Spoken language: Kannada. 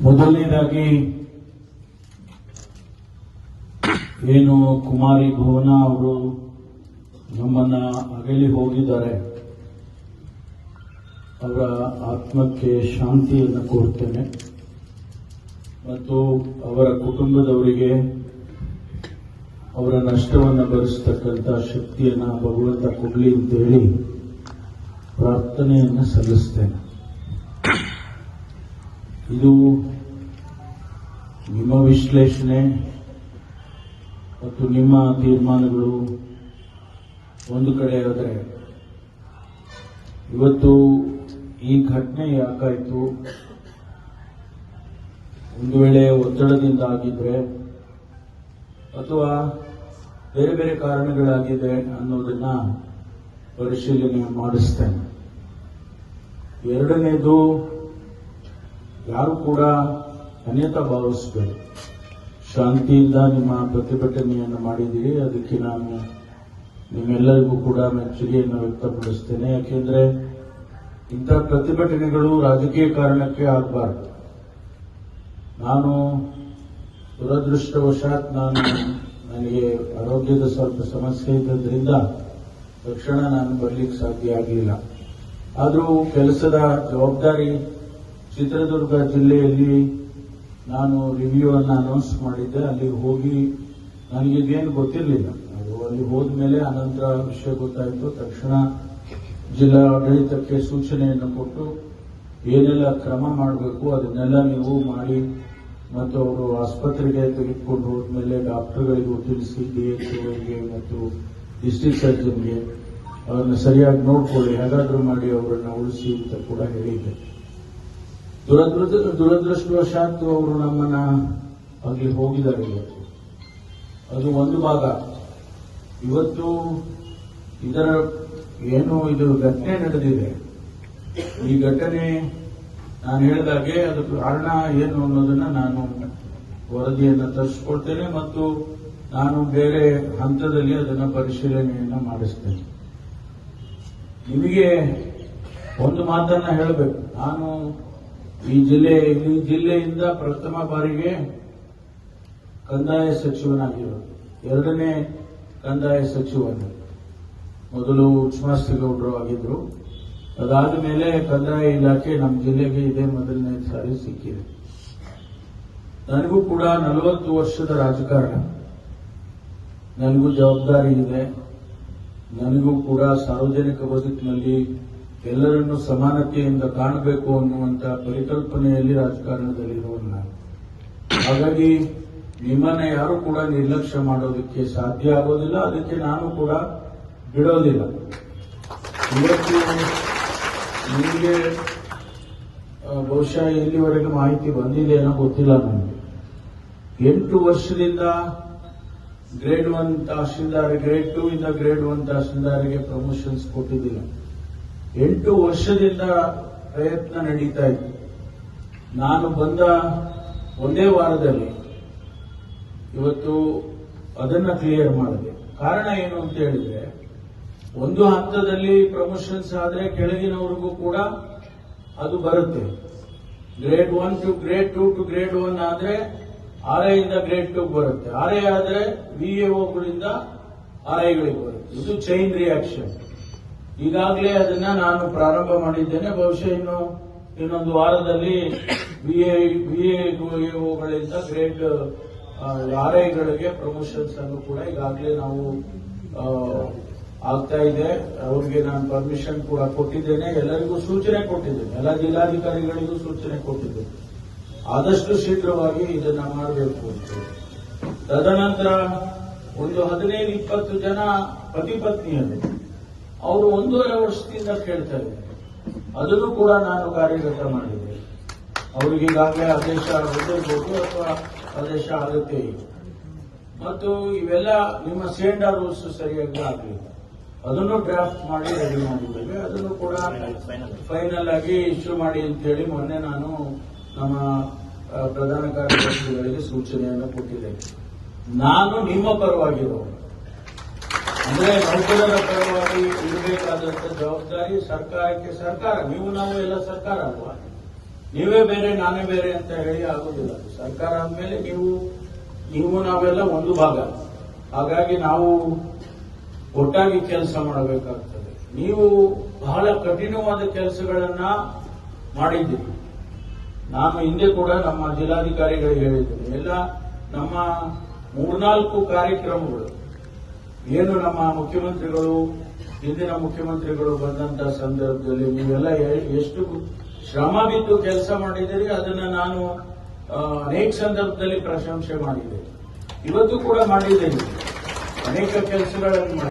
ಮೊದಲನೇದಾಗಿ ಏನು ಕುಮಾರಿ ಭುವನ ಅವರು ನಮ್ಮನ್ನ ಅಗಲಿ ಹೋಗಿದ್ದಾರೆ, ಅವರ ಆತ್ಮಕ್ಕೆ ಶಾಂತಿಯನ್ನು ಕೋರ್ತೇನೆ ಮತ್ತು ಅವರ ಕುಟುಂಬದವರಿಗೆ ಅವರ ನಷ್ಟವನ್ನು ಭರಿಸತಕ್ಕಂಥ ಶಕ್ತಿಯನ್ನು ಭಗವಂತ ಕೊಡಲಿ ಅಂತ ಹೇಳಿ ಪ್ರಾರ್ಥನೆಯನ್ನು ಸಲ್ಲಿಸ್ತೇನೆ. ಇದು ನಿಮ್ಮ ವಿಶ್ಲೇಷಣೆ ಮತ್ತು ನಿಮ್ಮ ತೀರ್ಮಾನಗಳು ಒಂದು ಕಡೆ ಆದರೆ, ಇವತ್ತು ಈ ಘಟನೆ ಯಾಕಾಯಿತು, ಒಂದು ವೇಳೆ ಒತ್ತಡದಿಂದ ಆಗಿದ್ರೆ ಅಥವಾ ಬೇರೆ ಬೇರೆ ಕಾರಣಗಳಾಗಿದೆ ಅನ್ನೋದನ್ನ ಪರಿಶೀಲನೆ ಮಾಡಿಸ್ತೇನೆ. ಎರಡನೇದು, ಯಾರು ಕೂಡ ಅನ್ಯತಾ ಭಾವಿಸಬೇಡಿ. ಶಾಂತಿಯಿಂದ ನಿಮ್ಮ ಪ್ರತಿಭಟನೆಯನ್ನು ಮಾಡಿದ್ದೀರಿ, ಅದಕ್ಕೆ ನಾನು ನಿಮ್ಮೆಲ್ಲರಿಗೂ ಕೂಡ ಮೆಚ್ಚುಗೆಯನ್ನು ವ್ಯಕ್ತಪಡಿಸ್ತೇನೆ. ಯಾಕೆಂದ್ರೆ ಇಂಥ ಪ್ರತಿಭಟನೆಗಳು ರಾಜಕೀಯ ಕಾರಣಕ್ಕೆ ಆಗಬಾರದು. ನಾನು ದುರದೃಷ್ಟವಶಾತ್ ನನಗೆ ಆರೋಗ್ಯದ ಸ್ವಲ್ಪ ಸಮಸ್ಯೆ ಇದ್ದರಿಂದ ತಕ್ಷಣ ನಾನು ಬರಲಿಕ್ಕೆ ಸಾಧ್ಯ ಆಗಲಿಲ್ಲ. ಆದರೂ ಕೆಲಸದ ಜವಾಬ್ದಾರಿ ಚಿತ್ರದುರ್ಗ ಜಿಲ್ಲೆಯಲ್ಲಿ ನಾನು ರಿವ್ಯೂ ಅನ್ನು ಅನೌನ್ಸ್ ಮಾಡಿದ್ದೆ. ಅಲ್ಲಿ ಹೋಗಿ ನನಗೇನು ಗೊತ್ತಿರಲಿಲ್ಲ. ಅದು ಅಲ್ಲಿ ಹೋದ ಮೇಲೆ ಅನಂತರ ವಿಷಯ ಗೊತ್ತಾಯಿತು. ತಕ್ಷಣ ಜಿಲ್ಲಾ ಆಡಳಿತಕ್ಕೆ ಸೂಚನೆಯನ್ನು ಕೊಟ್ಟು ಏನೆಲ್ಲ ಕ್ರಮ ಮಾಡಬೇಕು ಅದನ್ನೆಲ್ಲ ನೀವು ಮಾಡಿ ಮತ್ತು ಅವರು ಆಸ್ಪತ್ರೆಗೆ ತೆಗೆದುಕೊಂಡು ಹೋದ್ಮೇಲೆ ಡಾಕ್ಟರ್ಗಳಿಗೂ ತಿಳಿಸಿ, ಡಿಎಚ್ಒಗೆ ಮತ್ತು ಡಿಸ್ಟ್ರಿಕ್ಟ್ ಸರ್ಜನ್ಗೆ ಅವರನ್ನು ಸರಿಯಾಗಿ ನೋಡ್ಕೊಳ್ಳಿ, ಹೇಗಾದ್ರೂ ಮಾಡಿ ಅವರನ್ನು ಉಳಿಸಿ ಅಂತ ಕೂಡ ಹೇಳಿದ್ದೆ. ದುರದೃಷ್ಟವಶಾತ್ ಅವರು ನಮ್ಮನ್ನ ಅಲ್ಲಿ ಹೋಗಿದ್ದಾರೆ. ಇವತ್ತು ಅದು ಒಂದು ಭಾಗ. ಇವತ್ತು ಇದರ ಏನು ಇದು ಘಟನೆ ನಡೆದಿದೆ, ಈ ಘಟನೆ ನಾನು ಹೇಳಿದಾಗೆ ಅದಕ್ಕೆ ಕಾರಣ ಏನು ಅನ್ನೋದನ್ನ ನಾನು ವರದಿಯನ್ನು ತರಿಸಿಕೊಳ್ತೇನೆ ಮತ್ತು ನಾನು ಬೇರೆ ಹಂತದಲ್ಲಿ ಅದನ್ನು ಪರಿಶೀಲನೆಯನ್ನ ಮಾಡಿಸ್ತೇನೆ. ನಿಮಗೆ ಒಂದು ಮಾತನ್ನ ಹೇಳಬೇಕು. ನಾನು ಈ ಜಿಲ್ಲೆಯಿಂದ ಪ್ರಥಮ ಬಾರಿಗೆ ಕಂದಾಯ ಸಚಿವನಾಗಿರೋದು, ಎರಡನೇ ಕಂದಾಯ ಸಚಿವನು. ಮೊದಲು ಉಚ್ಮಾಸ್ತಿಗೌಡರು ಆಗಿದ್ರು, ಅದಾದ ಮೇಲೆ ಕಂದಾಯ ಇಲಾಖೆ ನಮ್ಮ ಜಿಲ್ಲೆಗೆ ಇದೇ ಮೊದಲನೇ ಸಾರಿ ಸಿಕ್ಕಿದೆ. ನನಗೂ ಕೂಡ 40 ವರ್ಷದ ರಾಜಕಾರಣ, ನನಗೂ ಜವಾಬ್ದಾರಿ ಇದೆ. ನನಗೂ ಕೂಡ ಸಾರ್ವಜನಿಕ ಬದುಕಿನಲ್ಲಿ ಎಲ್ಲರನ್ನೂ ಸಮಾನತೆಯಿಂದ ಕಾಣಬೇಕು ಅನ್ನುವಂಥ ಪರಿಕಲ್ಪನೆಯಲ್ಲಿ ರಾಜಕಾರಣದಲ್ಲಿರುವುದು ನಾನು. ಹಾಗಾಗಿ ನಿಮ್ಮನ್ನ ಯಾರು ಕೂಡ ನಿರ್ಲಕ್ಷ್ಯ ಮಾಡೋದಕ್ಕೆ ಸಾಧ್ಯ ಆಗೋದಿಲ್ಲ, ಅದಕ್ಕೆ ನಾನು ಕೂಡ ಬಿಡೋದಿಲ್ಲ. ಇವತ್ತು ನಿಮಗೆ ಬಹುಶಃ ಇಲ್ಲಿವರೆಗೆ ಮಾಹಿತಿ ಬಂದಿದೆ ಏನೋ ಗೊತ್ತಿಲ್ಲ ನನಗೆ. 8 ವರ್ಷದಿಂದ ಗ್ರೇಡ್ 1 ತಹಶೀಲ್ದಾರ್, ಗ್ರೇಡ್ 2 ಇಂದ ಗ್ರೇಡ್ 1 ತಹಶೀಲ್ದಾರ್ಗೆ ಪ್ರಮೋಷನ್ಸ್ ಕೊಟ್ಟಿದ್ದಿಲ್ಲ. 8 ವರ್ಷದಿಂದ ಪ್ರಯತ್ನ ನಡೀತಾ ಇತ್ತು. ನಾನು ಬಂದ ಒಂದೇ ವಾರದಲ್ಲಿ ಇವತ್ತು ಅದನ್ನ ಕ್ಲಿಯರ್ ಮಾಡಿದೆ. ಕಾರಣ ಏನು ಅಂತ ಹೇಳಿದ್ರೆ, ಒಂದು ಹಂತದಲ್ಲಿ ಪ್ರಮೋಷನ್ಸ್ ಆದ್ರೆ ಕೆಳಗಿನವರಿಗೂ ಕೂಡ ಅದು ಬರುತ್ತೆ. Grade 1 to grade 2 to grade 1 ಆದ್ರೆ RI ಇಂದ ಗ್ರೇಡ್ 2 ಬರುತ್ತೆ. RI ಆದ್ರೆ VAOಗಳಿಂದ RIಗಳಿಗೆ ಬರುತ್ತೆ. ಇದು ಚೈನ್ ರಿಯಾಕ್ಷನ್. ಈಗಾಗಲೇ ಅದನ್ನ ನಾನು ಪ್ರಾರಂಭ ಮಾಡಿದ್ದೇನೆ. ಬಹುಶಃ ಇನ್ನೊಂದು ವಾರದಲ್ಲಿ VAOಗಳಿಂದ ಗ್ರೇಡ್ RIಗಳಿಗೆ ಪ್ರಮೋಷನ್ಸ್ ಅನ್ನು ಕೂಡ ಈಗಾಗಲೇ ನಾವು ಆಗ್ತಾ ಇದೆ. ಅವರಿಗೆ ನಾನು ಪರ್ಮಿಷನ್ ಕೂಡ ಕೊಟ್ಟಿದ್ದೇನೆ, ಎಲ್ಲರಿಗೂ ಸೂಚನೆ ಕೊಟ್ಟಿದ್ದೇನೆ, ಎಲ್ಲ ಜಿಲ್ಲಾಧಿಕಾರಿಗಳಿಗೂ ಸೂಚನೆ ಕೊಟ್ಟಿದ್ದೇನೆ. ಆದಷ್ಟು ಶೀಘ್ರವಾಗಿ ಇದನ್ನ ಮಾಡಬೇಕು ಅಂತ. ತದನಂತರ ಒಂದು 15-20 ಜನ ಪತಿ ಪತ್ನಿಯರು ಅವರು 1.5 ವರ್ಷದಿಂದ ಕೇಳ್ತಾ ಇದ್ದಾರೆ. ಅದನ್ನು ಕೂಡ ನಾನು ಕಾರ್ಯಗತ ಮಾಡಿದ್ದೆ. ಅವರಿಗೆ ಈಗಾಗಲೇ ಆದೇಶ ಬಂದಿರಬಹುದು ಅಥವಾ ಆದೇಶ ಆಗುತ್ತೆ. ಮತ್ತು ಇವೆಲ್ಲ ನಿಮ್ಮ ಸೇಂಡಾ ರೂಲ್ಸ್ ಸರಿಯಾಗಿ ಆಗಲಿಲ್ಲ, ಅದನ್ನು ಡ್ರಾಫ್ಟ್ ಮಾಡಿ ರೆಡಿ ಮಾಡಿದ್ದೇವೆ. ಅದನ್ನು ಕೂಡ ಫೈನಲ್ ಆಗಿ ಇಶ್ಯೂ ಮಾಡಿ ಅಂತ ಹೇಳಿ ಮೊನ್ನೆ ನಾನು ನಮ್ಮ ಪ್ರಧಾನ ಕಾರ್ಯದರ್ಶಿಗಳಿಗೆ ಸೂಚನೆಯನ್ನು ಕೊಟ್ಟಿದ್ದೇನೆ. ನಾನು ನಿಮ್ಮ ಪರವಾಗಿರೋರು, ಅಂದ್ರೆ ನೌಕರರ ಪರವಾಗಿ ಇರಬೇಕಾದಂತ ಜವಾಬ್ದಾರಿ ಸರ್ಕಾರಕ್ಕೆ. ಸರ್ಕಾರ, ನೀವು ನಾವು ಎಲ್ಲ ಸರ್ಕಾರ ಅಲ್ವಾ? ನೀವೇ ಬೇರೆ ನಾನೇ ಬೇರೆ ಅಂತ ಹೇಳಿ ಆಗೋದಿಲ್ಲ. ಸರ್ಕಾರ ಅಂದಮೇಲೆ ನೀವು ನಾವೆಲ್ಲ ಒಂದು ಭಾಗ. ಹಾಗಾಗಿ ನಾವು ಒಟ್ಟಾಗಿ ಕೆಲಸ ಮಾಡಬೇಕಾಗ್ತದೆ. ನೀವು ಬಹಳ ಕಠಿಣವಾದ ಕೆಲಸಗಳನ್ನ ಮಾಡಿದ್ದೀರಿ. ನಾನು ಹಿಂದೆ ಕೂಡ ನಮ್ಮ ಜಿಲ್ಲಾಧಿಕಾರಿಗಳಿಗೆ ಹೇಳಿದ್ದೇನೆ, ಎಲ್ಲ ನಮ್ಮ 3-4 ಕಾರ್ಯಕ್ರಮಗಳು ಏನು ನಮ್ಮ ಮುಖ್ಯಮಂತ್ರಿಗಳು, ಹಿಂದಿನ ಮುಖ್ಯಮಂತ್ರಿಗಳು ಬಂದಂತ ಸಂದರ್ಭದಲ್ಲಿ ನೀವೆಲ್ಲ ಎಷ್ಟು ಶ್ರಮ ಬಿದ್ದು ಕೆಲಸ ಮಾಡಿದ್ದೀರಿ, ಅದನ್ನ ನಾನು ಅನೇಕ ಸಂದರ್ಭದಲ್ಲಿ ಪ್ರಶಂಸೆ ಮಾಡಿದ್ದೇನೆ. ಇವತ್ತು ಕೂಡ ಮಾಡಿದ್ದೇನೆ, ಅನೇಕ ಕೆಲಸಗಳನ್ನು